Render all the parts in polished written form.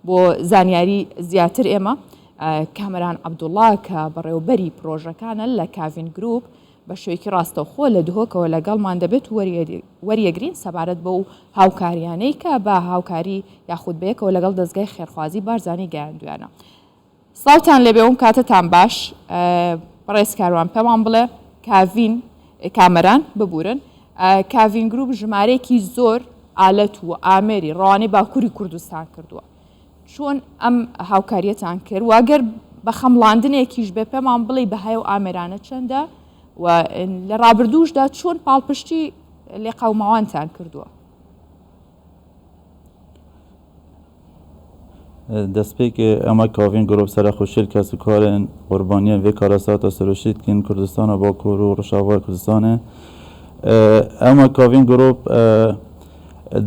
بۆ زانیاری زیاتر ئێمە کامەران عەبدوڵڵا کە بەڕێوەبەری پرۆژەکانە لە کاڤین گروپ بە شێوەیەکی ڕاستەوخۆ لە دهۆکەوە لەگەڵمان دەبێت و وەریەگرین سەبارەت بە و هاوکاریانەی کە بە هاوکاری یاخود بەیەکەوە لەگەڵ دەستگای خێرخوازی بارزانی گەیاندویانە. سڵاوتان لێبێ و کاتتان باش. بەڕێز کاروان پێمان بڵێ کامەران ببورن کاڤین گروپ ژمارەیەکی زۆر ئالەت و ئامێری ڕەوانەی باکووری کوردستان کردووە. چۆن ئەم هاوکاریەتان کرد و ئەگەر بە خەمڵاندنێکیش بێ پێمان بڵێ بەهای و ئامێرانە چەندە و لە ڕابردووشدا چۆن پاڵپشتی لێ قەوماوانتان کردووە؟ دەستپێکی ئەمە کاڤین گروپ سەرخۆشیل کەس و کارên قوربانیên vê karasata serûşî dikin Kurdistana Bakur û Rojava Kurdistanê. Ema kavîn grûp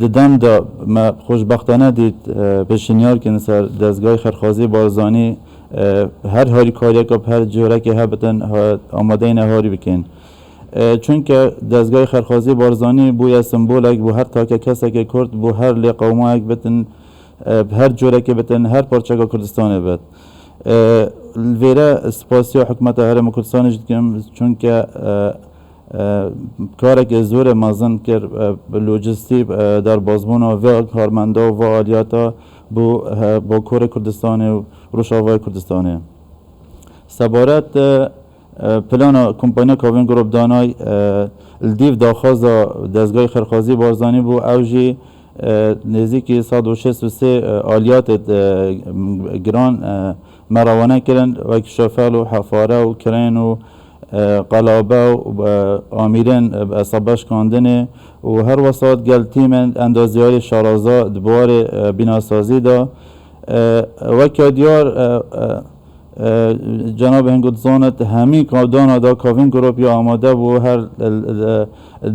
di dem de me xweşbextane dît pêşîniyarkin ser dezgahê xerxwazî barzanî her harîkariyeka her cîrekê hebitin amadeyên harî bikin. Çunke dezgahê xerxwazî barzanî bûye simbolek bû her take kesekê Kurd bû her lê qewmayek bitin her cûrekê bitin her parçeka Kurdistanê bit. Vêre spasiya hikûmeta Herêma Kurdistanê jî dikim çunke kareke zor mezin kir lojistî derbasbûna vê karmenda û vê aliyata bû Bakurê Kurdistanê û Rojavayê Kurdistanê. Sebaret plana kompanya Kavîn Group danay li dîv daxwaza dezgahê xerxwazî barzanî bû ew jî nêzîkî 163 aliyatê giran me rawane kirin wek şofel û hefare û kirên û qelabe û amîrên esabeşkandinê û her wesat gel tîmên endaziyarî şaraza di buwarê bînasazî da weke diyar cenab hêngu dizanit hemî dana da Kavîn Group ya amade bû her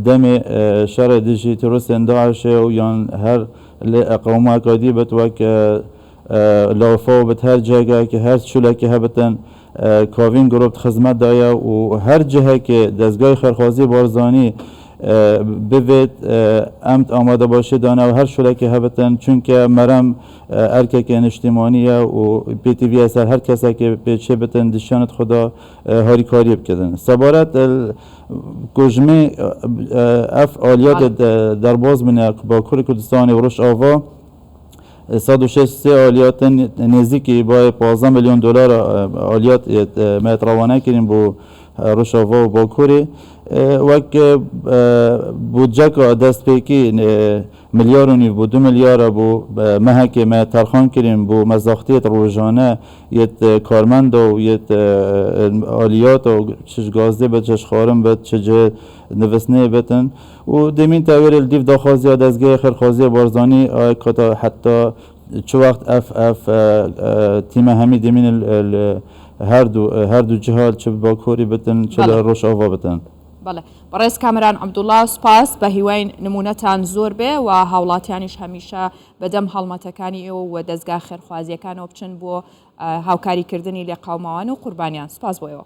demê şerê dijî teroristên Daişê û yan her qewmeka dî bit wek lafa bit her cihekekê her çûlekê hebitin Kavîn Group xizmet daye û her cihekê dezgahê xerxwazî barzanî bivêt em amadebaşî dane û her şûlekê hebitin çunke merem erkekên niştîmanî ye û pêtîviye ser her kesekê pêçê bitin dişanit xwe da harîkariyê bikirin. Sebaret kujmê ev aliyatê derbas bûne Bakurê Kurdistanê û Rojava 163 aliyatên nêzîkî bayê 15 milyon dolar aliyat me rawane kirin bû Rojava û Bakurê wek budceka destpêkî milyar û nîv bû 2 milyar bû mehekê me terxan kirin bû mezaxtiyet rojane yet karmenda û yet aliyat û çi gazdê bit çi xwarin bit çi cihê nivîsneyê bitin û demîn tewêrê li dîv daxwaziya dezgehê xerxwazî barzanî kata heta çi wext ev tîme hemî demîn her du cihal çi Bakurî bitin çi li Rojava bitin. بەڵێ بەڕێز کامەران عەبدوڵڵا سوپاس بە هیوای نمونەتان زۆر بێ و هاوڵاتیانیش هەمیشە بەدەم هەڵمەتەکانی ئێوە و دەستگا خێرخوازیەکانەوە بچن بۆ هاوکاریکردنی لێ قەوماوان و قوربانیان. سوپاس بۆ ئێوە.